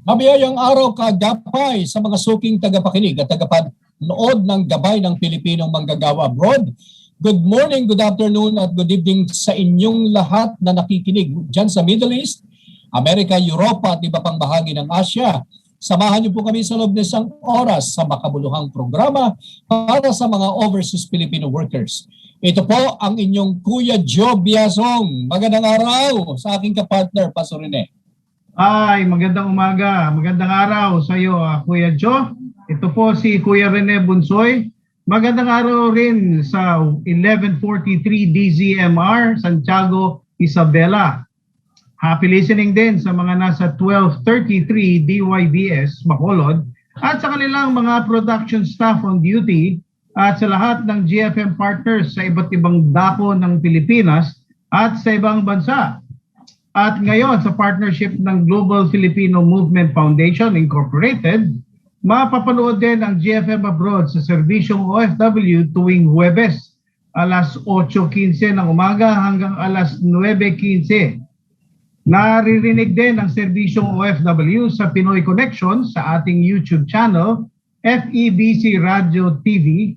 Mabiyayang araw kagapay sa mga suking tagapakinig at tagapanood ng Gabay ng Pilipinong Manggagawa Abroad. Good morning, good afternoon at good evening sa inyong lahat na nakikinig dyan sa Middle East, Amerika, Europa at iba pang bahagi ng Asia. Samahan niyo po kami sa loob ng isang oras sa makabuluhang programa para sa mga overseas Filipino workers. Ito po ang inyong Kuya Joe Biasong. Magandang araw sa aking kapartner, Pastor Rene. Ay, magandang umaga. Magandang araw sa iyo, Kuya Joe. Ito po si Kuya Rene Bunsoy. Magandang araw rin sa 1143 DZMR, Santiago, Isabela. Happy listening din sa mga nasa 1233 DYBS, Bacolod, at sa kanilang mga production staff on duty at sa lahat ng GFM partners sa iba't ibang dako ng Pilipinas at sa ibang bansa. At ngayon sa partnership ng Global Filipino Movement Foundation Incorporated, mapapanood din ang GFM Abroad sa serbisyong OFW tuwing Huwebes, alas 8:15 ng umaga hanggang alas 9:15. Naririnig din ang serbisyong OFW sa Pinoy Connection sa ating YouTube channel, FEBC Radio TV.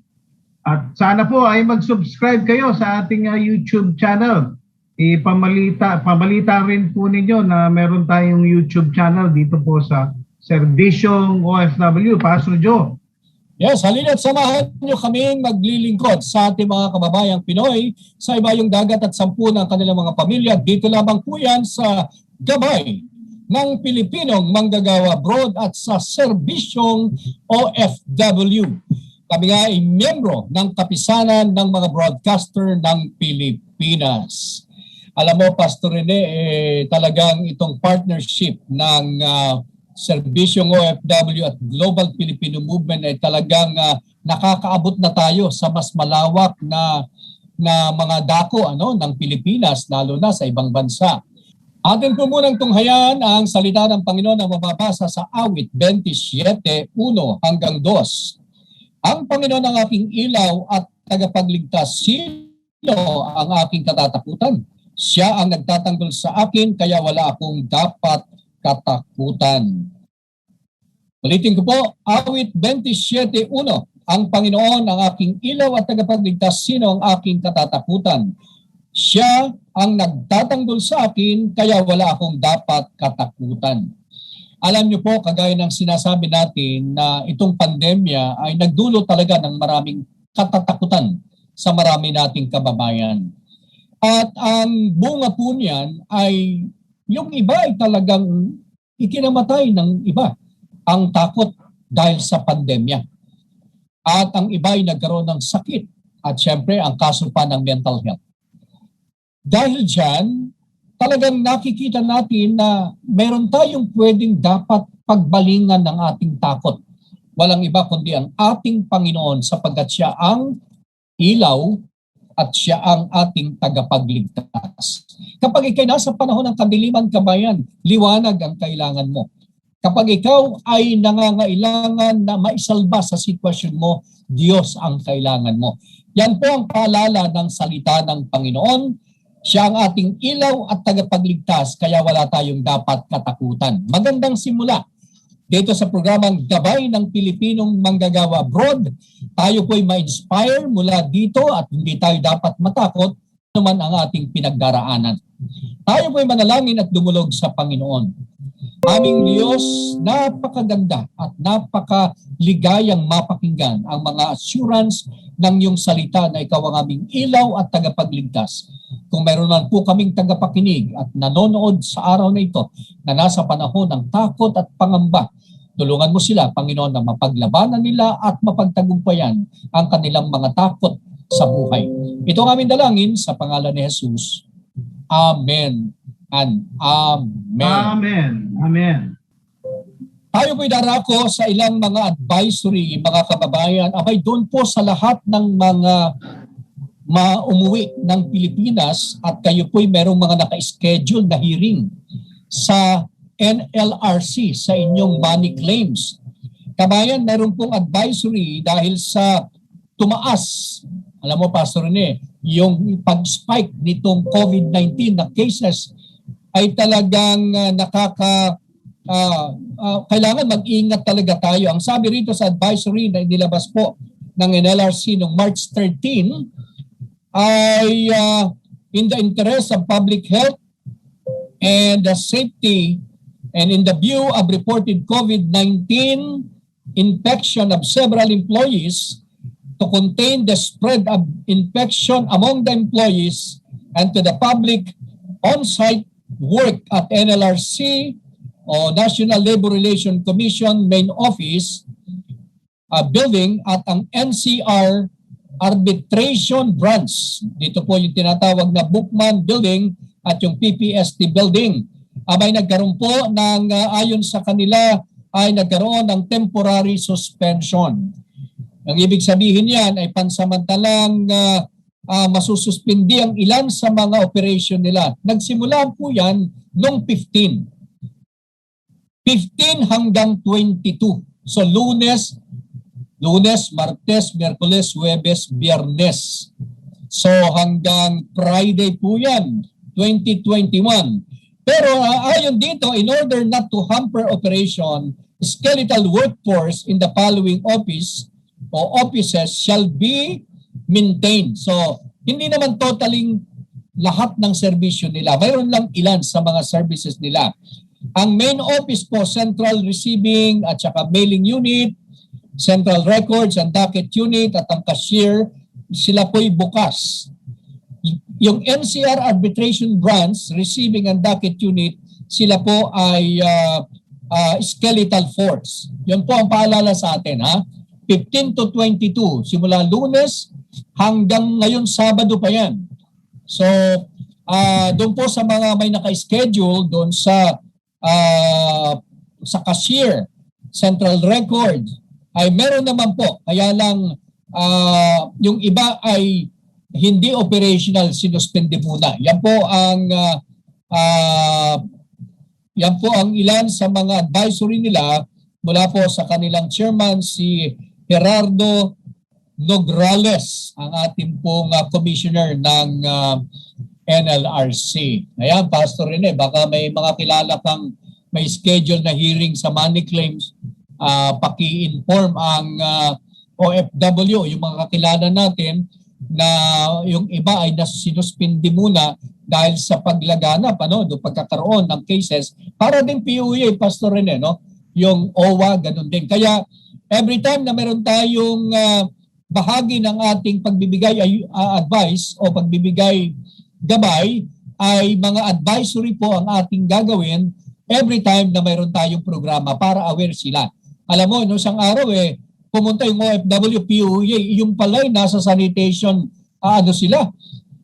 At sana po ay mag-subscribe kayo sa ating YouTube channel. Pamalita rin po ninyo na meron tayong YouTube channel dito po sa Serbisyong OFW. Pastor Joe. Yes, halina't samahan nyo kaming maglilingkod sa ating mga kababayang Pinoy sa ibayong dagat at sampu ng kanilang mga pamilya. Dito lamang po yan sa Gabay ng Pilipinong Manggagawa Abroad at sa Serbisyong OFW. Kami nga ay miyembro ng kapisanan ng mga broadcaster ng Pilipinas. Alam mo, Pastor Rene, talagang itong partnership ng Serbisyong OFW at Global Filipino Movement ay talagang nakakaabot na tayo sa mas malawak na mga dako ng Pilipinas, lalo na sa ibang bansa. Atin po munang tunghayaan ang salita ng Panginoon na mababasa sa Awit 27:1 hanggang 2. Ang Panginoon ang aking ilaw at tagapagligtas. Sino ang aking katatakutan? Siya ang nagtatanggol sa akin, kaya wala akong dapat katakutan. Ulitin ko po, Awit 27:1. Ang Panginoon ang aking ilaw at tagapagligtas. Sino ang aking katatakutan? Siya ang nagtatanggol sa akin, kaya wala akong dapat katakutan. Alam niyo po, kagaya ng sinasabi natin na itong pandemya ay nagdulot talaga ng maraming katatakutan sa marami nating kababayan. At ang bunga po niyan ay yung iba ay talagang ikinamatay ng iba. Ang takot dahil sa pandemya. At ang iba ay nagkaroon ng sakit. At syempre ang kaso pa ng mental health. Dahil dyan, talagang nakikita natin na meron tayong pwedeng dapat pagbalingan ng ating takot. Walang iba kundi ang ating Panginoon sapagkat siya ang ilaw at siya ang ating tagapagligtas. Kapag ikay nasa panahon ng kadiliman, kabayan, liwanag ang kailangan mo. Kapag ikaw ay nangangailangan na maisalba sa sitwasyon mo, Diyos ang kailangan mo. Yan po ang paalala ng salita ng Panginoon. Siya ang ating ilaw at tagapagligtas, kaya wala tayong dapat katakutan. Magandang simula dito sa programang Gabay ng Pilipinong Manggagawa Abroad. Tayo po'y ma-inspire mula dito at hindi tayo dapat matakot naman ang ating pinagdaraanan. Tayo po'y manalangin at dumulog sa Panginoon. Aming Diyos, napakaganda at napakaligayang mapakinggan ang mga assurance ng iyong salita na ikaw ang aming ilaw at tagapagligtas. Kung meron man po kaming tagapakinig at nanonood sa araw na ito na nasa panahon ng takot at pangamba, tulungan mo sila, Panginoon, na mapaglabanan nila at mapagtagumpayan ang kanilang mga takot sa buhay. Ito ang aming dalangin sa pangalan ni Jesus. Amen and Amen. Amen. Amen. Tayo po'y darako sa ilang mga advisory, mga kababayan. Abay, doon po sa lahat ng mga umuwi ng Pilipinas at kayo po'y merong mga naka-schedule na hearing sa NLRC sa inyong money claims. Kabayan, meron pong advisory dahil sa tumaas, alam mo Pastor Rene, yung pag-spike nitong COVID-19 na cases ay talagang kailangan mag-ingat talaga tayo. Ang sabi rito sa advisory na inilabas po ng NLRC noong March 13 ay in the interest of public health and the safety and in the view of reported COVID-19 infection of several employees, to contain the spread of infection among the employees and to the public on-site work at NLRC o National Labor Relations Commission main office building at ang NCR Arbitration Branch. Dito po yung tinatawag na Bookman Building at yung PPST Building. Abay nagkaroon po ng ayon sa kanila ay nagkaroon ng temporary suspension. Ang ibig sabihin yan ay pansamantalang masususpindi ang ilan sa mga operation nila. Nagsimula po yan noong 15 hanggang 22. So Lunes, Martes, Miyerkules, Huwebes, Biyernes. So hanggang Friday po yan, 2021. Pero ayon dito, in order not to hamper operation, skeletal workforce in the following offices shall be maintained. So, hindi naman totaling lahat ng serbisyo nila. Mayroon lang ilan sa mga services nila. Ang main office po, Central Receiving at saka Mailing Unit, Central Records and Docket Unit at ang Cashier, sila po'y bukas. Yung NCR Arbitration Branch, Receiving and Docket Unit, sila po ay skeletal force. Yun po ang paalala sa atin, ha? 15 to 22, simula Lunes hanggang ngayon Sabado pa yan. So, doon po sa mga may naka-schedule doon sa cashier, Central Record, ay meron naman po. Kaya lang yung iba ay hindi operational, sinuspende muna. Yan po ang ilan sa mga advisory nila mula po sa kanilang chairman, si Gerardo Nograles, ang ating pong commissioner ng NLRC. Ayan, Pastor Rene, baka may mga kilala kang may schedule na hearing sa money claims, paki-inform ang OFW, yung mga kakilala natin na yung iba ay sinuspindi muna dahil sa paglaganap, do pagkakaroon ng cases, para din PUA, Pastor Rene, no? Yung OWA, ganun din. Kaya every time na meron tayong bahagi ng ating pagbibigay advice o pagbibigay gabay, ay mga advisory po ang ating gagawin every time na meron tayong programa para aware sila. Alam mo, no, isang araw pumunta yung OFW, PUA, yung pala'y nasa sanitation, sila.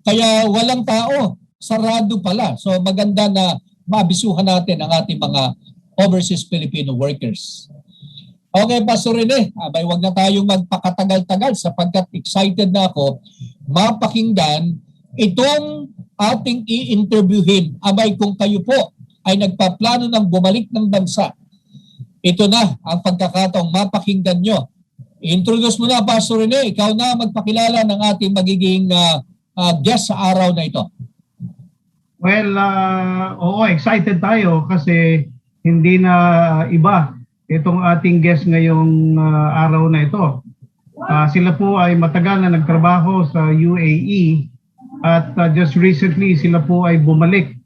Kaya walang tao, sarado pala. So maganda na maabisuhan natin ang ating mga overseas Filipino workers. Okay, Pastor Rene, wag na tayong magpakatagal-tagal sapagkat excited na ako mapakinggan itong ating i-interviewin. Kung kayo po ay nagpaplano ng bumalik ng bansa, ito na ang pagkakataong mapakinggan nyo. Introduce mo na, Pastor Rene. Ikaw na magpakilala ng ating magiging guest sa araw na ito. Well, oo, excited tayo kasi hindi na iba itong ating guest ngayong araw na ito. Sila po ay matagal na nagtrabaho sa UAE at just recently sila po ay bumalik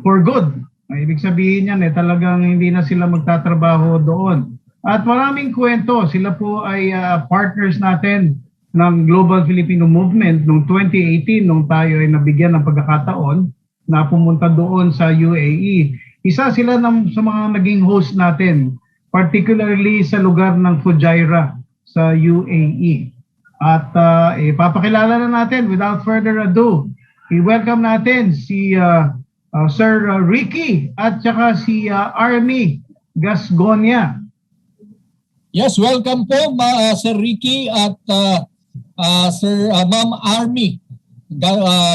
for good. Ibig sabihin yan, talagang hindi na sila magtatrabaho doon. At maraming kwento, sila po ay partners natin ng Global Filipino Movement noong 2018 nung tayo ay nabigyan ng pagkakataon na pumunta doon sa UAE. Isa sila sa mga naging host natin, particularly sa lugar ng Fujairah sa UAE. At ipapakilala na natin without further ado, i-welcome natin si Sir Ricky at saka si Army Gasgonia. Yes, welcome po Sir Ricky at Sir Ma'am Army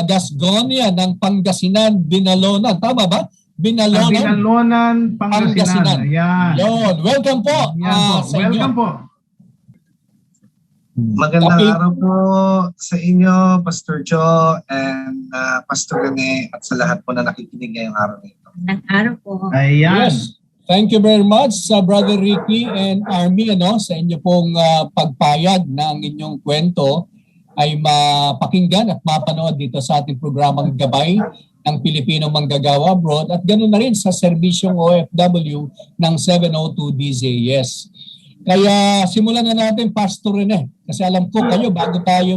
Gasgonia ng Pangasinan, Binalonan. Tama ba? Binalonan, Pangasinan. Ayan. Yon. Welcome po. Welcome po. Magandang araw po sa inyo, Pastor Joe and Pastor Rene at sa lahat po na nakikinig ngayong araw nito. Magandang araw po. Ayan. Yes. Thank you very much sa Brother Ricky and Army sa inyo pong pagpayag na ang inyong kwento ay mapakinggan at mapanood dito sa ating programang Gabay ng Pilipinong Manggagawa Abroad at ganoon na rin sa serbisyong OFW ng 702 DZS. Kaya simulan na natin, Pastor Rene, kasi alam ko kayo bago tayo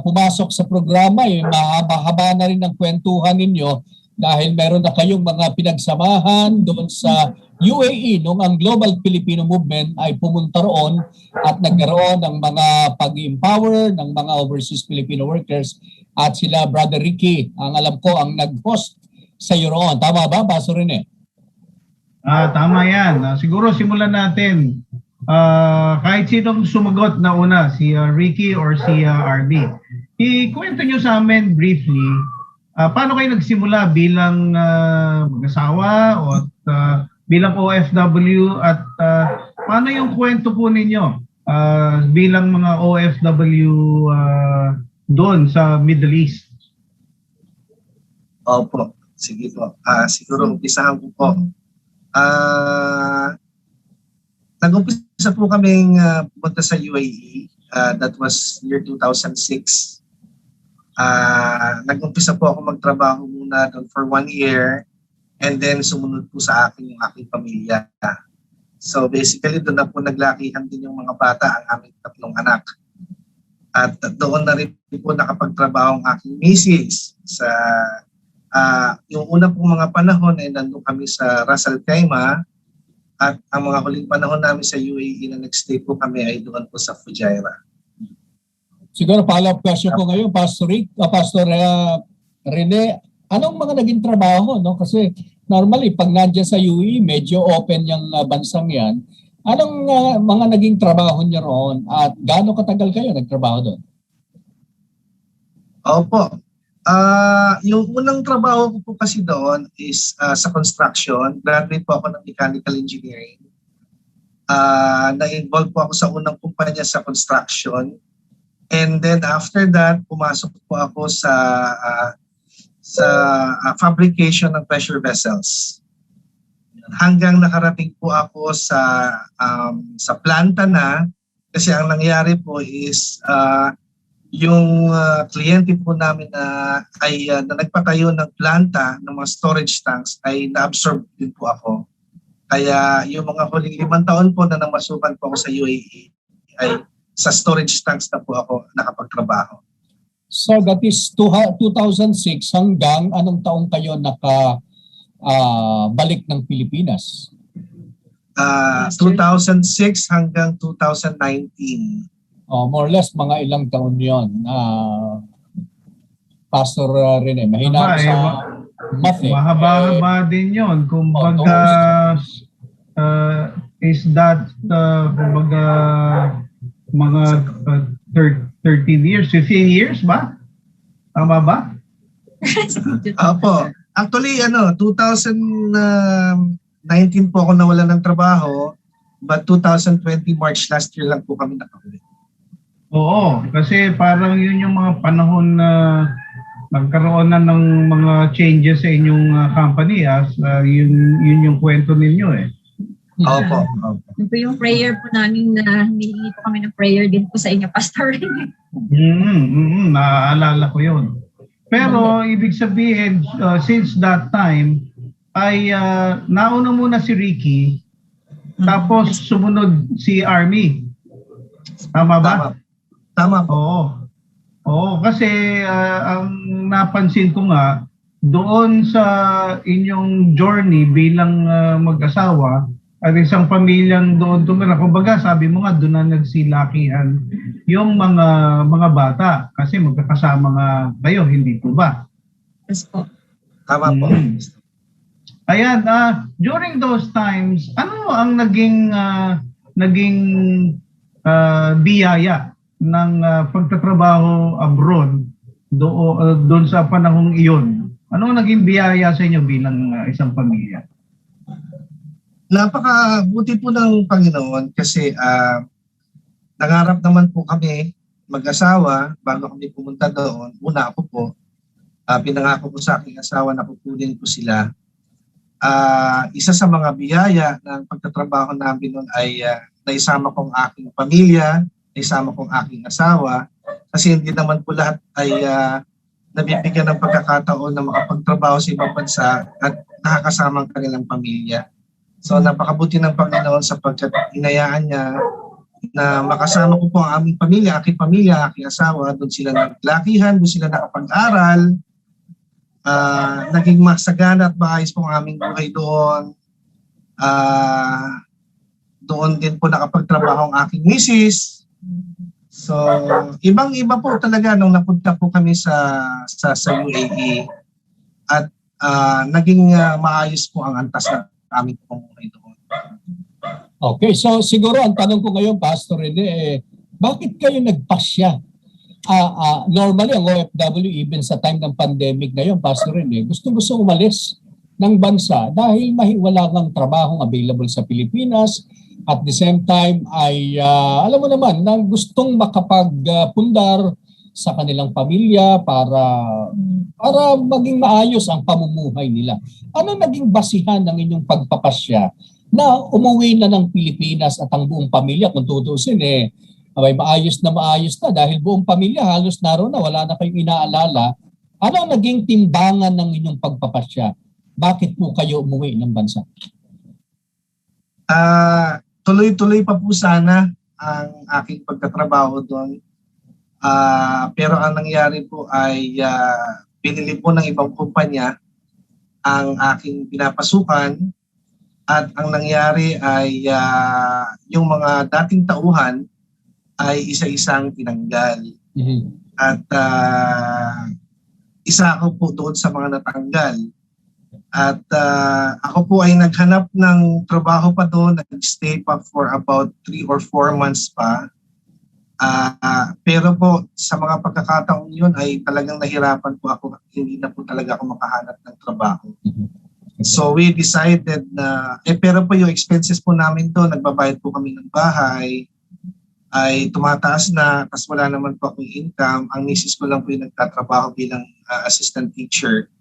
pumasok sa programa, mahaba-haba na rin ang kwentuhan ninyo dahil meron na kayong mga pinagsamahan doon sa UAE nung ang Global Filipino Movement ay pumunta roon at nagkaroon ng mga pag-empower ng mga overseas Filipino workers at sila Brother Ricky, ang alam ko ang nag-host sa iyo roon. Tama ba, Pastor Rene? Tama yan. Siguro simulan natin. Kahit sinong sumagot na una, si Ricky or si RB. Ikwento nyo sa amin briefly, paano kayo nagsimula bilang mag-asawa o bilang OFW at paano yung kwento po ninyo bilang mga OFW doon sa Middle East? Opo, sige po. Siguro umpisahan ko po. Nag-umpisa po kaming pumunta sa UAE. That was year 2006. Nag-umpisa po ako magtrabaho muna doon for 1 year and then sumunod po sa akin yung aking pamilya. So basically doon na po naglakihan din yung mga bata, ang aming 3 anak. At doon na rin po nakapagtrabaho ang aking misis. Sa yung una pong mga panahon ay nandun kami sa Ras Al Khaimah at ang mga huling panahon namin sa UAE na nag-stay po kami ay doon po sa Fujairah. Siguro follow-up question ko ngayon, Pastor Rene, anong mga naging trabaho? No? Kasi normally, pag nandiyan sa UAE, medyo open yung bansang yan. Anong mga naging trabaho niyo roon at gaano katagal kayo nagtrabaho doon? Opo. Yung unang trabaho ko po kasi doon is sa construction. Graduate po ako ng mechanical engineering. Na-involve po ako sa unang kumpanya sa construction. And then after that, pumasok po ako sa fabrication ng pressure vessels. Hanggang nakarating po ako sa planta na, kasi ang nangyari po is yung kliyente po namin na nagpatayo ng planta ng mga storage tanks ay na-absorb din po ako. Kaya yung mga huling 5 taon po na namasukan po ako sa UAE ay sa storage tanks na po ako nakapagtrabaho. So that is 2006 hanggang anong taong kayo balik ng Pilipinas? 2006 hanggang 2019. More or less mga ilang taon yon. Pastor Rene, mahina sa math. Mahaba-haba din yon. Kumbaga, is that kumbaga mga 13 years, 15 years ba? Tama ba? Opo. Actually, 2019 po ako nawalan ng trabaho, but 2020 March last year lang po kami nakauwi. Oo, kasi parang yun yung mga panahon na nagkaroon na ng mga changes sa inyong company. Yun yung kwento ninyo eh. Opo. Yun po yung prayer po namin na humihingi po kami ng prayer din po sa inyo, Pastor. Naaalala ko yun. Pero ibig sabihin, since that time, ay nauna muna si Ricky, tapos sumunod si Army. Tama ba? Tama po. Oo, kasi ang napansin ko nga, doon sa inyong journey bilang mag-asawa, at isang pamilyang doon tumira. Kumbaga, sabi mo nga, doon na nagsilakihan yung mga bata. Kasi magkakasama nga kayo, hindi po ba? Yes po. Tama po. Ayan, during those times, ano ang naging biyaya ng pagtatrabaho abroad doon sa panahong iyon? Ano ang naging biyaya sa inyo bilang isang pamilya? Napakabuti po ng Panginoon kasi nangarap naman po kami mag-asawa bago kami pumunta doon. Una ako po. pinangako ko sa aking asawa na kukunin ko sila. Isa sa mga biyaya ng pagtatrabaho namin noon ay naisama kong aking pamilya, naisama kong aking asawa, kasi hindi naman po lahat ay nabibigyan ng pagkakataon na makapagtrabaho sa ibang bansa at nakakasama ang kanilang pamilya. So napakabuti ng Panginoon sapagkat inayaan niya na makasama ko po ang aming pamilya, aking asawa, doon sila naglakihan, doon sila nakapag-aral, naging masagana at maayos po ang aming buhay doon. Doon din po nakapagtrabaho ang aking misis. So, ibang-iba po talaga nung napunta po kami sa UAE at naging maayos po ang antas na aming pamumuhay doon. Okay, so siguro ang tanong ko ngayon, Pastor Rene, bakit kayo nagpasya? Normally, ang OFW, even sa time ng pandemic ngayon, Pastor Rene, gusto umalis ng bansa dahil wala kang trabahong available sa Pilipinas. At the same time ay alam mo naman na gustong makapagpundar sa kanilang pamilya para maging maayos ang pamumuhay nila. Ano naging basihan ng inyong pagpapasya na umuwi na ng Pilipinas at ang buong pamilya, kung tutusin may maayos na dahil buong pamilya halos naroon na, wala na kayong inaalala. Ano ang naging timbangan ng inyong pagpapasya? Bakit po kayo umuwi ng bansa? Tuloy-tuloy pa po sana ang aking pagtatrabaho doon. Pero ang nangyari po ay pinili po ng ibang kumpanya ang aking pinapasukan at ang nangyari ay yung mga dating tauhan ay isa-isang tinanggal. Mm-hmm. At isa ako po doon sa mga natanggal. At ako po ay naghanap ng trabaho pa doon, nag-stay pa for about 3 or 4 months pa. Pero po sa mga pagkakataon yun ay talagang nahirapan po ako, hindi na po talaga ako makahanap ng trabaho. So we decided na, pero po yung expenses po namin doon, nagbabayad po kami ng bahay, ay tumataas na, kasi wala naman po akong income. Ang misis ko lang po yung nagtatrabaho bilang assistant teacher.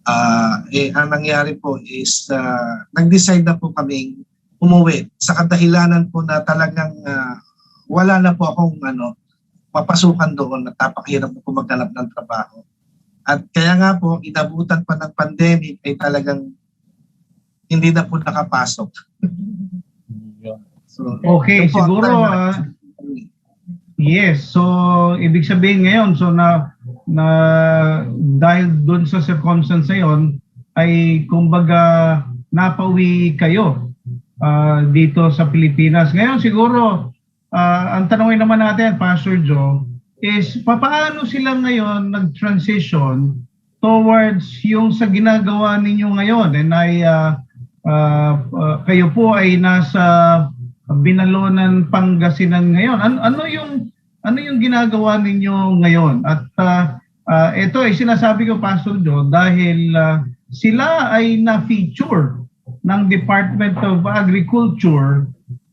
Ang nangyari po is nag-decide na po kaming umuwi sa kadahilanan po na talagang wala na po akong mapasukan doon at napakahirap po maghanap ng trabaho. At kaya nga po, inabutan pa ng pandemic ay talagang hindi na po nakapasok. So, okay, siguro yes, so ibig sabihin ngayon na dahil doon sa circumstance ngayon ay kumbaga napauwi kayo dito sa Pilipinas. Ngayon siguro ang tanongin naman natin, Pastor Joe, is paano sila ngayon nag-transition towards yung sa ginagawa ninyo ngayon? And kayo po ay nasa Binalonan, Pangasinan ngayon. Ano yung ginagawa ninyo ngayon? At ito ay sinasabi ko, Pastor Joe, dahil sila ay na-feature ng Department of Agriculture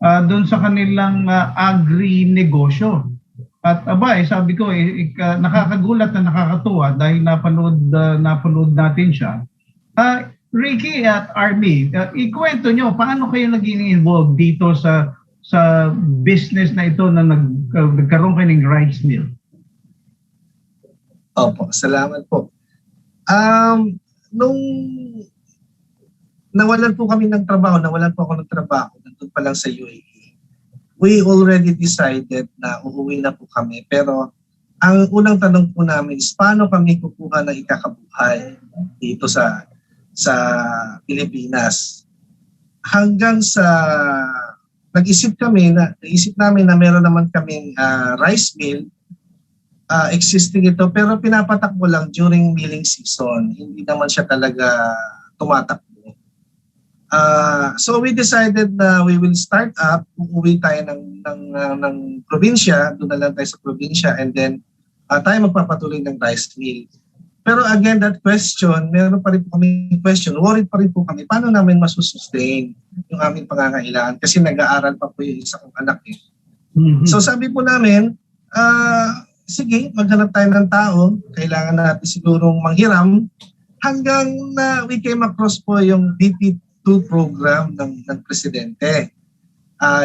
doon sa kanilang agri-negosyo. At sabi ko, nakakagulat na nakakatuwa dahil napanood natin siya. Ricky at Army, ikwento nyo, paano kayo naging involved dito sa business na ito na nagkaroon kayo ng rice mill? Opo, salamat po. Nung nawalan po kami ng trabaho, nandun pa lang sa UAE, we already decided na uuwi na po kami. Pero ang unang tanong po namin is paano kami kukuha ng ikakabuhay dito sa Pilipinas. Hanggang sa naisip namin na meron naman kaming rice mill, existing ito, pero pinapatakbo lang during milling season. Hindi naman siya talaga tumatakbo. So we decided na we will start up, uuwi tayo ng probinsya, doon na lang tayo sa probinsya, and then tayo magpapatuloy ng rice mill. Pero again, that question, meron pa rin po kami question, worried pa rin po kami, paano namin masusustain yung aming pangangailangan? Kasi nag-aaral pa po yung isa kong anak. Mm-hmm. So sabi po namin, sige, maghanap tayo ng tao, kailangan natin sigurong manghiram hanggang na we came across po yung BP2 program ng Presidente.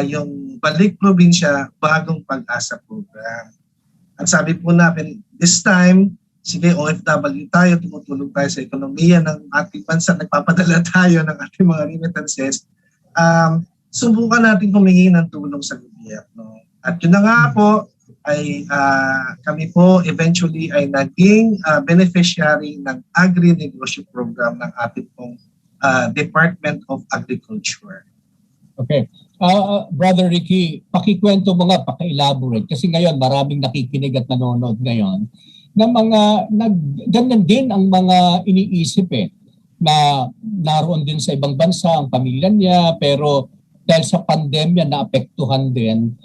Yung Balik Probinsya, Bagong Pag-asa program. At sabi po namin, this time, sige, OFW tayo, tumutulong tayo sa ekonomiya ng ating bansa, nagpapadala tayo ng ating mga remittances. Subukan natin humingi ng tulong sa gobyerno. At yun na nga po, ay kami po eventually ay naging beneficiary ng agri-negosyo program ng ating pong Department of Agriculture. Okay. Brother Ricky, pakikwento mo nga, paki-elaborate. Kasi ngayon, maraming nakikinig at nanonood ngayon na ganyan din ang mga iniisip na naroon din sa ibang bansa ang pamilya niya, pero dahil sa pandemya naapektuhan din,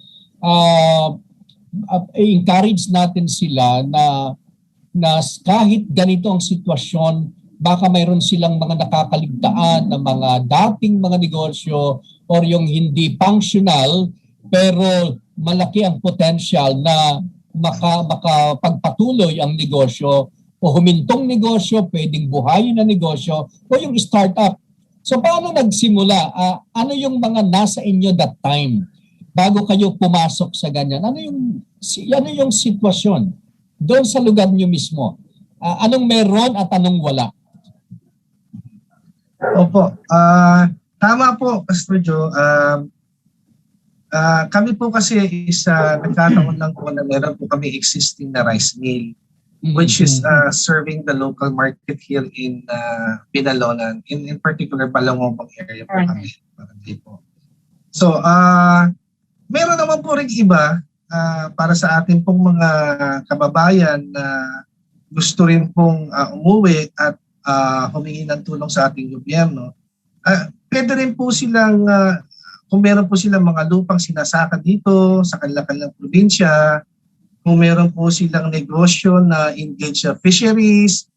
encourage natin sila na kahit ganito ang sitwasyon, baka mayroon silang mga nakakaligtaan na mga dating mga negosyo or yung hindi functional pero malaki ang potential na makapagpatuloy ang negosyo o humintong negosyo, pwedeng buhayin na negosyo o yung startup. So paano nagsimula? Ano yung mga nasa inyo that time bago kayo pumasok sa ganyan? Ano yung sitwasyon doon sa lugar niyo mismo? Anong meron at anong wala? Opo. Tama po, Pastor Joe. Kami po kasi nagkataon lang po na meron po kami existing na rice mill, which is serving the local market here in Binalonan, in particular Balangobang area po kami. So, meron naman po rin iba para sa ating pong mga kababayan na gusto rin pong umuwi at humingi ng tulong sa ating gobyerno. Pwede rin po silang, kung meron po silang mga lupang sinasaka dito sa kanilang probinsya, kung meron po silang negosyo na engage sa fisheries,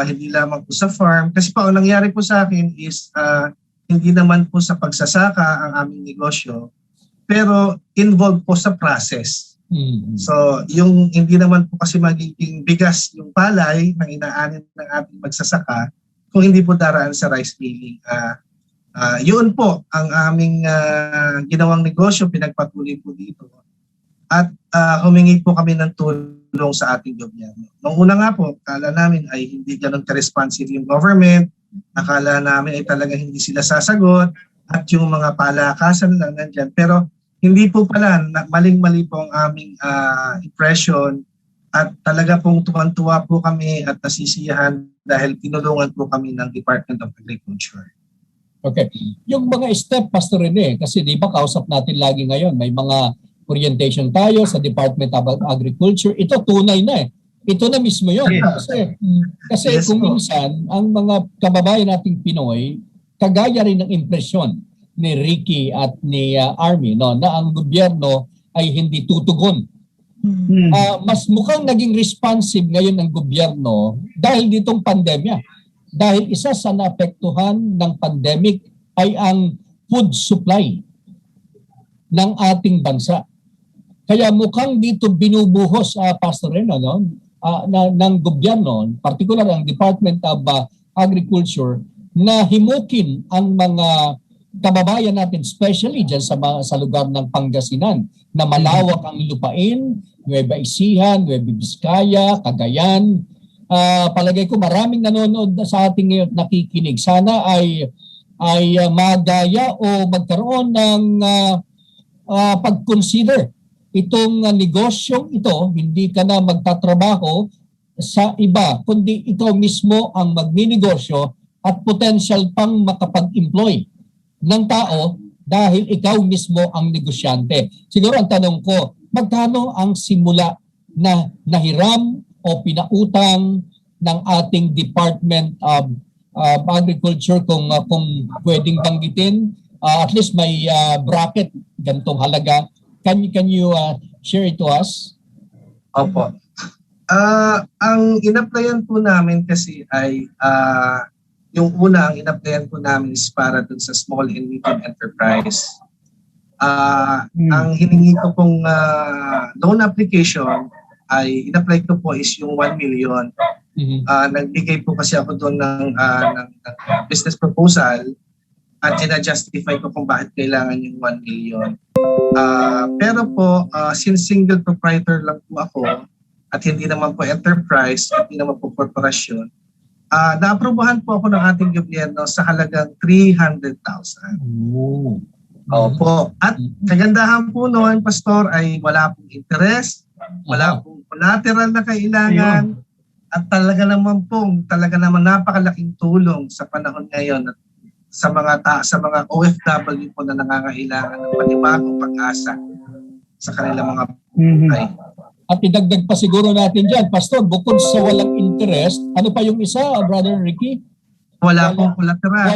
hindi lamang po sa farm. Kasi po, ang nangyari po sa akin is hindi naman po sa pagsasaka ang aming negosyo, pero involved po sa process. So, yung hindi naman po kasi magiging bigas yung palay na inaanin ng ating magsasaka kung hindi po daraan sa rice milling. Yun po ang aming ginawang negosyo, pinagpatuloy po dito. At humingi po kami ng tulong sa ating gobyerno. Noong una nga po, akala namin ay hindi ganun ka-responsive yung government. Akala namin ay talaga hindi sila sasagot at yung mga palakasan lang nandyan. Pero hindi po pala, maling-mali po ang aming impression at talaga pong tuwan-tuwa po kami at nasisiyahan dahil tinulungan po kami ng Department of Agriculture. Okay. Yung mga step, Pastor Rene, kasi di ba kausap natin lagi ngayon, may mga orientation tayo sa Department of Agriculture. Ito tunay na Ito na mismo yun. Kasi kung minsan, ang mga kababayan nating Pinoy, kagaya rin ng impresyon ni Ricky at ni Army na ang gobyerno ay hindi tutugon. Mas mukhang naging responsive ngayon ng gobyerno dahil ditong pandemya. Dahil isa sa naapektuhan ng pandemic ay ang food supply ng ating bansa. Kaya mukhang dito binubuhos, Pastor Reno, ng gobyerno, particular ang Department of Agriculture, na himukin ang mga kababayan natin, especially dyan sa lugar ng Pangasinan, na malawak ang lupain, Nueva Ecija, Nueva Vizcaya, Cagayan. Palagay ko maraming nanonood sa ating ngayon nakikinig. Sana ay magaya o magkaroon ng pag-consider itong negosyong ito. Hindi ka na magtatrabaho sa iba, kundi ikaw mismo ang magninegosyo at potential pang makapag-employ ng tao dahil ikaw mismo ang negosyante. Siguro ang tanong ko, magkano ang simula na nahiram o pinautang ng ating Department of Agriculture kung pwedeng banggitin? At least may bracket, ganitong halaga. Can you share it to us? Opo. Ang in-applyan po namin kasi ay yung una, ang in-applyan po namin is para dun sa small and medium enterprise. Ang hiningi ko pong loan application ay in-apply ko po is yung 1 million. Nagbigay po kasi ako doon ng business proposal at ina-justify ko kung bakit kailangan yung 1 million. Pero po, since single proprietor lang po ako at hindi naman po enterprise, hindi naman po korporasyon, na-aprobahan po ako ng ating gobyerno sa halagang 300,000. Opo. At kagandahan po noon, Pastor, ay wala pong interest, wala pong collateral na kailangan, at talaga naman napakalaking tulong sa panahon ngayon at sa mga OFW po na nangangailangan ng panibagong pag-asa sa kanilang mga buhay. At idagdag pa siguro natin dyan, Pastor, bukod sa walang interest, ano pa yung isa, Brother Ricky? Wala pong collateral.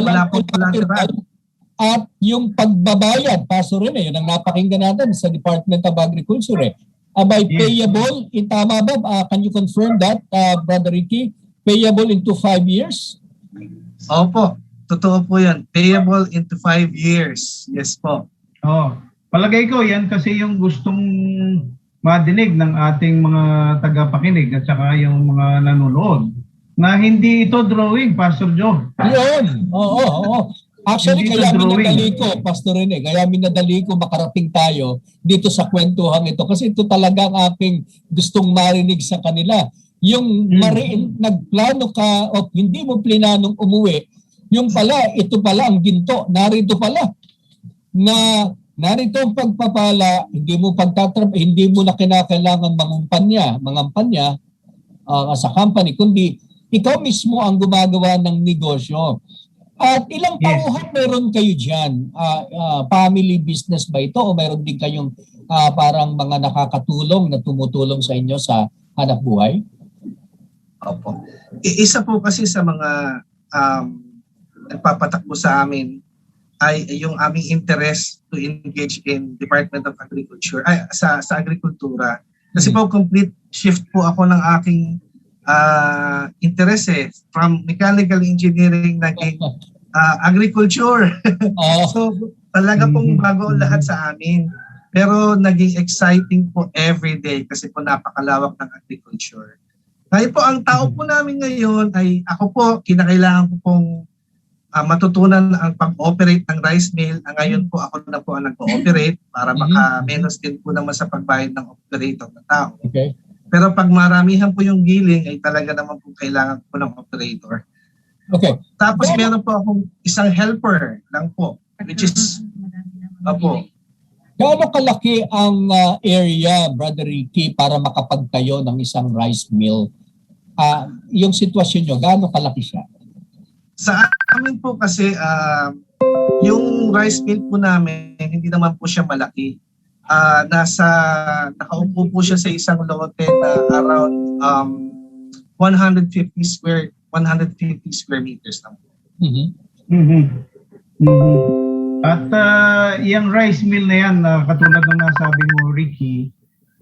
At yung pagbabayad, Pastor Rene, yun ang napakinggan natin sa Department of Agriculture. By payable, tama ba? Can you confirm that, Brother Ricky? Payable into 5 years? Opo, totoo po yan. Payable into 5 years. Yes po. Palagay ko yan kasi yung gustong madinig ng ating mga tagapakinig at saka yung mga nanonood na hindi ito drawing, Pastor Joe. Yun. Oo. Actually, kaya minadali ko, Pastor Rene, makarating tayo dito sa kwentuhan ito kasi ito talaga ang aking gustong marinig sa kanila. Yung nagplano ka o hindi mo plinanong umuwi, yung pala, ito pala ang ginto, narito pala. Narito ang pagpapala, hindi mo na kinakailangan mangampanya sa company, kundi ikaw mismo ang gumagawa ng negosyo. At ilang tauhan meron kayo dyan? Family business ba ito o meron din kayong parang mga nakakatulong na tumutulong sa inyo sa hanap buhay? Opo. Isa po kasi sa mga nagpapatakbo sa amin ay yung aming interest to engage in Department of Agriculture, sa agrikultura. Kasi po complete shift po ako ng aking interest from mechanical engineering naging agriculture. So talaga pong bago lahat sa amin. Pero naging exciting po every day kasi po napakalawak ng agriculture. Ngayon po, ang tao po namin ngayon ay ako po, kinakailangan ko pong matutunan ang pag-operate ng rice mill. Ngayon po ako na po ang nag-ooperate para maka-menos din po naman sa pagbayad ng operator na tao. Okay. Pero pag maramihan po yung giling ay talaga naman po kailangan po ng operator. Okay. Tapos meron po akong isang helper lang po, which is gaano kalaki ang area, Brother Ricky, para makapagtayo ng isang rice mill? Yung sitwasyon nyo, gaano kalaki siya? Sa amin po kasi, yung rice mill po namin, hindi naman po siya malaki. Nakaupo po siya sa isang lote na around 150 square meters lang po. At yung rice mill na yan, katulad ng nasabi mo, Ricky,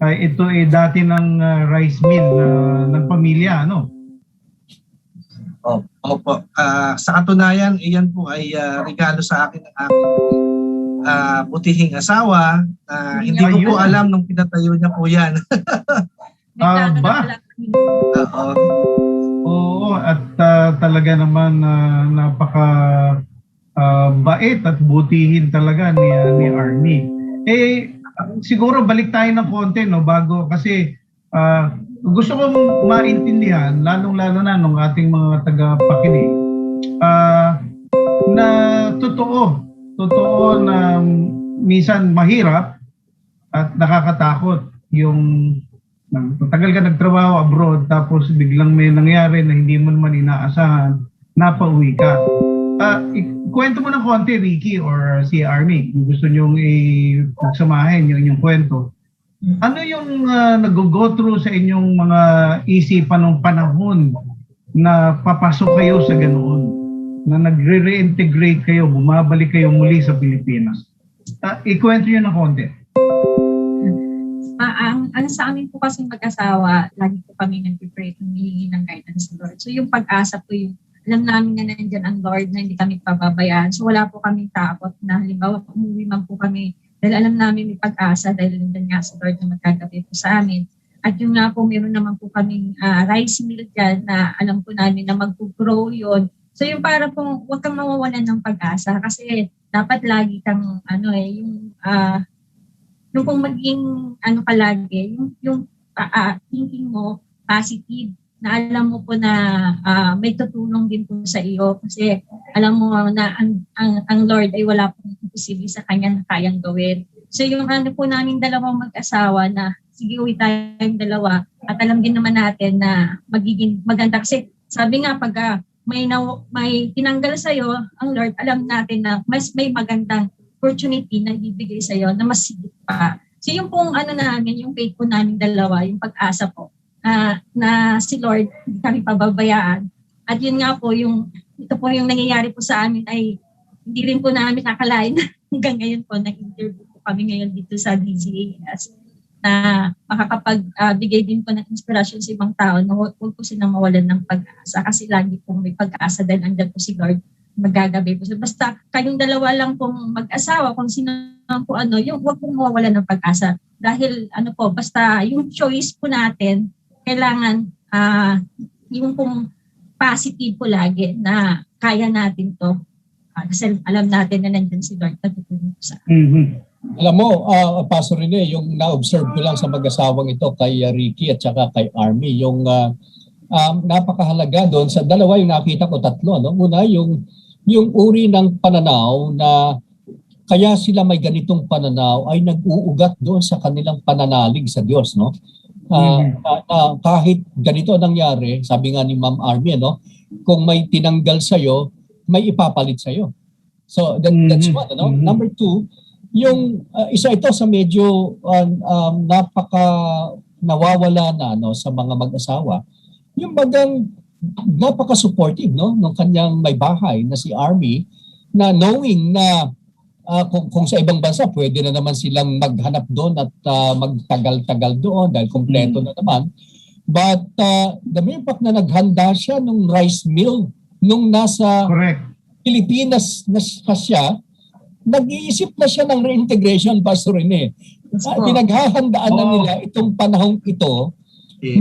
ito ay dati ng rice mill ng pamilya, ano? Opo. Sa katunayan, iyan po ay regalo sa akin ng aking butihing asawa. Hindi ko po alam nung pinatayo niya po yan. Oo, at talaga naman napaka bait at butihin talaga ni Arnie. Siguro balik tayo ng konti, no, bago kasi gusto kong maintindihan, lalong-lalo na nung ating mga tagapakinig, na totoo na minsan mahirap at nakakatakot yung tagal ka nagtrabaho abroad tapos biglang may nangyari na hindi mo naman inaasahan, napauwi ka. Kwento mo ng konti, Ricky or si Arnie, kung gusto nyo pagsamahin yung inyong kwento. Ano yung nag-go through sa inyong mga isipan ng panahon na papasok kayo sa ganoon? Na nagre-reintegrate kayo, bumabalik kayo muli sa Pilipinas? Ikwento nyo ng konti. Ang sa amin po kasi mag-asawa, lagi po kami nag-pray, humihingi ng guidance ng Lord. So yung pag-asa po yung alam namin na nandyan ang Lord na hindi kami pababayaan. So wala po kaming takot na halimbawa umuwi man po kami dahil alam namin may pag-asa dahil nandyan nga sa Lord na magkagabi po sa amin. At yun nga po, meron naman po kaming rice mill dyan na alam po namin na mag-grow yun. So yung para po, huwag kang mawawalan ng pag-asa kasi dapat lagi kang yung kung maging palagi, yung thinking mo positive, na alam mo po na may tutulong din po sa iyo kasi alam mo na ang Lord ay wala pong imposible sa kanya na kayang gawin. So yung po namin dalawang mag-asawa na sige uwi tayong dalawa at alam din naman natin na magiging maganda kasi sabi nga pag may tinanggal sa iyo ang Lord, alam natin na mas may magandang opportunity na ibibigay sa iyo na mas sigit pa. So yung pong namin, yung faith po namin dalawa, yung pag-asa po, na si Lord, hindi kami pababayaan. At yun nga po, ito po yung nangyayari po sa amin ay hindi rin po namin nakalain hanggang ngayon po, nag-interview po kami ngayon dito sa DZAS na makakapagbigay din po ng inspirasyon sa ibang tao na huwag po silang mawalan ng pag-asa kasi lagi po may pag-asa dahil andyan po si Lord magagabi po. So, basta kayong dalawa lang pong mag-asawa, kung sino po yung huwag pong mawalan ng pag-asa. Dahil basta yung choice po natin, kailangan yung pong positive po lagi na kaya natin to. Kasi alam natin na nandyan si Lord natutulong sa atin. Alam mo, Pastor Rene, yung na-observe ko lang sa mag-asawang ito kay Ricky at saka kay Army, yung napakahalaga doon sa dalawa yung nakita ko, tatlo. Una, yung uri ng pananaw na kaya sila may ganitong pananaw ay nag-uugat doon sa kanilang pananalig sa Diyos, no? Kahit ganito nangyari, sabi nga ni Ma'am Army, kung may tinanggal sa'yo, may ipapalit sa'yo. So that's one. Number two, yung isa ito sa medyo napaka nawawala na sa mga mag-asawa, yung bagang napaka-supportive ng kanyang may bahay na si Army, na knowing na kung sa ibang bansa pwede na naman silang maghanap doon at magtagal-tagal doon dahil kompleto na naman. But the mere fact na naghanda siya nung rice mill nung nasa Pilipinas na siya, nag-iisip na siya ng reintegration, Pastor Rene. Pinaghahandaan na nila itong panahong ito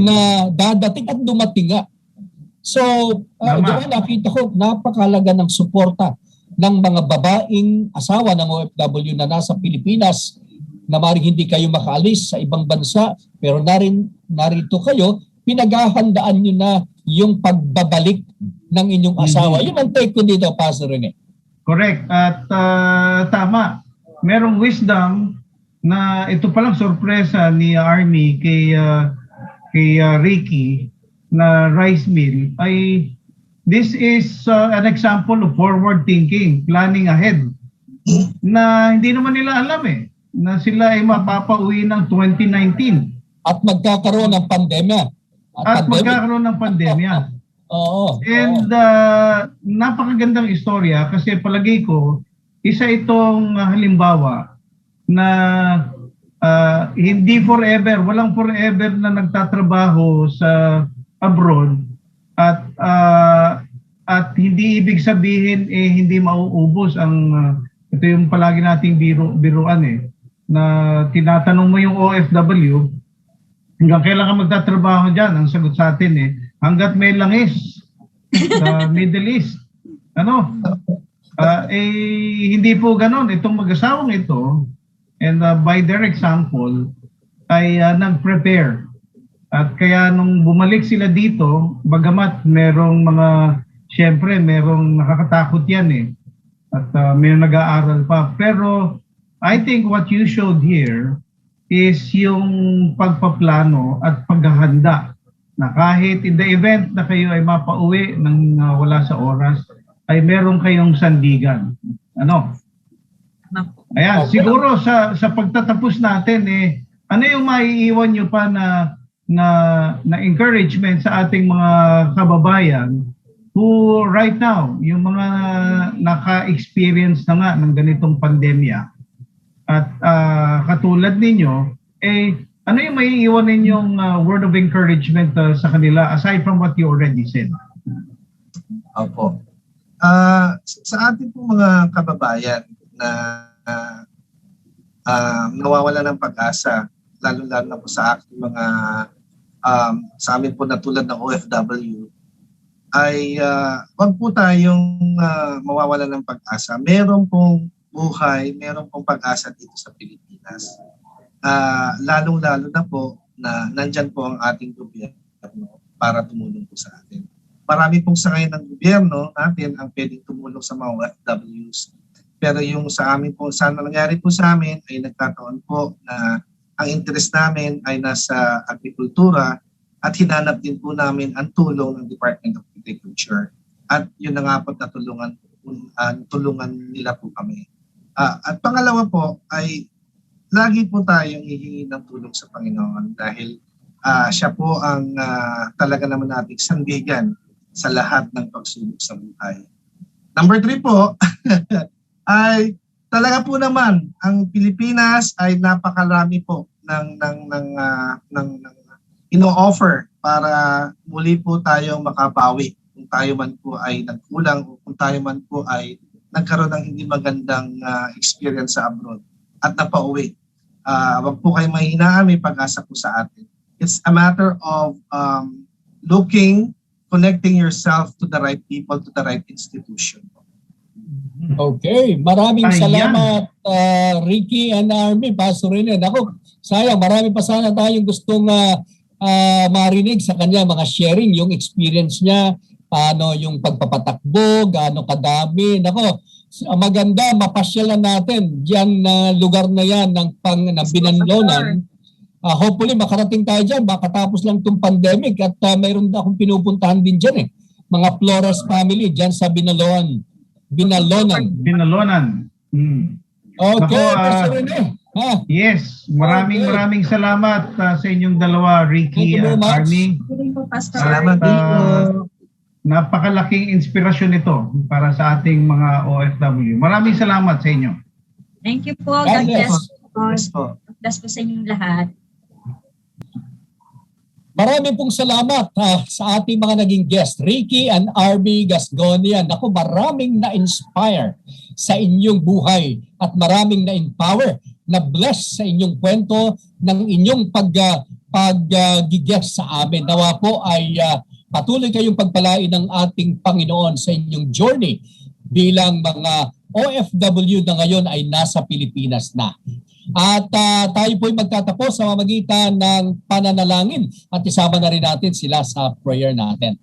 na dadating at dumating nga. So, doon nakita ko napakalaga ng suporta ng mga babaeng asawa ng OFW na nasa Pilipinas na maaaring hindi kayo makaalis sa ibang bansa pero narito kayo, pinaghahandaan nyo na yung pagbabalik ng inyong asawa. Yun ang take ko dito, Pastor Rene. Correct. At tama. Merong wisdom na ito palang sorpresa ni Army kay Ricky na rice mill ay this is an example of forward thinking, planning ahead na hindi naman nila alam na sila ay mapapauwi ng 2019 at magkakaroon ng pandemya. Magkakaroon ng pandemya. Oo. And napakagandang istorya kasi palagay ko isa itong halimbawa na hindi forever, walang forever na nagtatrabaho sa abroad at hindi ibig sabihin hindi mauubos ang ito yung palagi nating biruan na tinatanong mo yung OFW hanggang kailan ka magtatrabaho diyan, ang sagot sa atin hangga't may langis sa Middle East. Hindi po ganon itong mag-asawang ito, and by their example ay nag-prepare. At kaya nung bumalik sila dito, bagamat merong merong nakakatakot yan at may nag-aaral pa. Pero I think what you showed here is yung pagpaplano at paghahanda na kahit in the event na kayo ay mapauwi ng wala sa oras, ay meron kayong sandigan. Ayan, siguro sa pagtatapos natin, ano yung maiiwan nyo pa na encouragement sa ating mga kababayan who right now, yung mga naka-experience na nga ng ganitong pandemya at katulad ninyo, ano yung maiiwan ninyong word of encouragement sa kanila aside from what you already said? Opo. Sa ating pong mga kababayan na nawawala ng pag-asa, lalo-lalo na po sa aking mga sa amin po na tulad ng OFW, ay wag po tayong mawawala ng pag-asa. Meron pong buhay, meron pong pag-asa dito sa Pilipinas. Lalong-lalo na po na nandyan po ang ating gobyerno para tumulong po sa atin. Marami pong sangay ng gobyerno natin ang pwedeng tumulong sa mga OFWs. Pero yung sa amin po, sana nangyari po sa amin ay nagkataon po na ang interest namin ay nasa agrikultura at hinanap din po namin ang tulong ng Department of Agriculture. At yun na nga po na tulungan nila po kami. At pangalawa po ay lagi po tayong hihingi ng tulong sa Panginoon dahil siya po ang talaga naman nating sandigan sa lahat ng pagsubok sa buhay. Number 3 po ay talaga po naman ang Pilipinas ay napakarami po ng ino-offer para muli po tayong makabawi kung tayo man po ay nagkulang o kung tayo man po ay nagkaroon ng hindi magandang experience sa abroad at napauwi. Wag po kayo mahinaan, may pag-asa po sa atin. It's a matter of connecting yourself to the right people, to the right institution. Okay, maraming salamat Ricky and Army, Pastor Rene. Ako, sayang, marami pa sana tayong gustong marinig sa kanya, mga sharing, yung experience niya, paano yung pagpapatakbo, gaano kadami. Nako, maganda, mapasyalan natin diyan na lugar na yan ng Binanlonan. Hopefully makarating tayo dyan, makatapos lang itong pandemic at mayroon akong pinupuntahan din dyan mga Flores family dyan sa Binalonan. Okay, Pastor Rene. Yes, maraming salamat sa inyong dalawa, Ricky at Arnie. Salamat dito. Napakalaking inspirasyon ito para sa ating mga OFW. Maraming salamat sa inyo. Thank you po. God bless po. God bless po sa inyong lahat. Marami pong salamat sa ating mga naging guest, Ricky and RB Gasgonian. Ako, maraming na-inspire sa inyong buhay at maraming na-empower, na-bless sa inyong kwento ng inyong pag-guest sa amin. Nawa po ay patuloy kayong pagpalain ng ating Panginoon sa inyong journey bilang mga OFW na ngayon ay nasa Pilipinas na. At tayo po'y magtatapos sa mamagitan ng pananalangin at isama na rin natin sila sa prayer natin.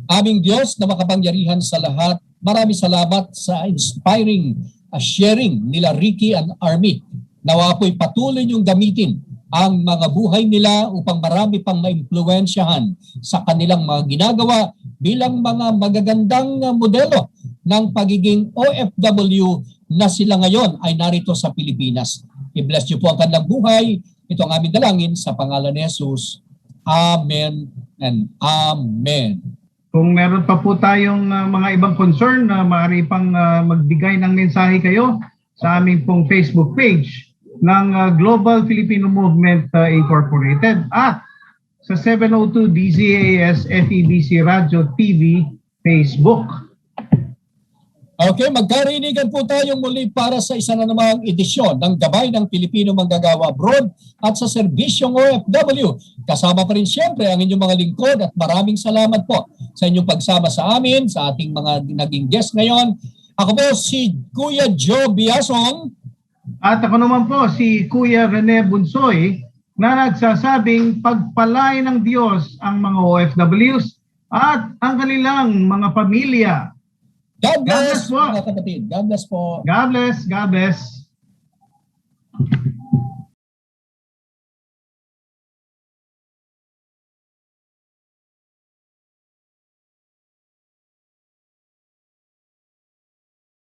Aming Diyos na makapangyarihan sa lahat, maraming salamat sa inspiring sharing nila Ricky and Army. Nawa po'y patuloy niyong gamitin ang mga buhay nila upang marami pang maimpluwensyahan sa kanilang mga ginagawa bilang mga magagandang modelo ng pagiging OFW na sila ngayon ay narito sa Pilipinas. I-bless niyo po ang kanilang buhay. Ito ang aming dalangin sa pangalan ni Jesus. Amen and Amen. Kung meron pa po tayong mga ibang concern na maaari pang magbigay ng mensahe kayo sa aming pong Facebook page ng Global Filipino Movement Incorporated at sa 702 DZAS FEBC Radio TV Facebook. Okay, magkarinigan po tayong muli para sa isa na namang edisyon ng Gabay ng Pilipino Manggagawa Abroad at sa Serbisyong OFW. Kasama pa rin siyempre ang inyong mga lingkod at maraming salamat po sa inyong pagsama sa amin, sa ating mga naging guest ngayon. Ako po si Kuya Joe Biasong. At ako naman po si Kuya Rene Bunsoy na nagsasabing pagpalain ng Diyos ang mga OFWs at ang kanilang mga pamilya. God bless po. mga kapatid. God bless po. God bless. God bless.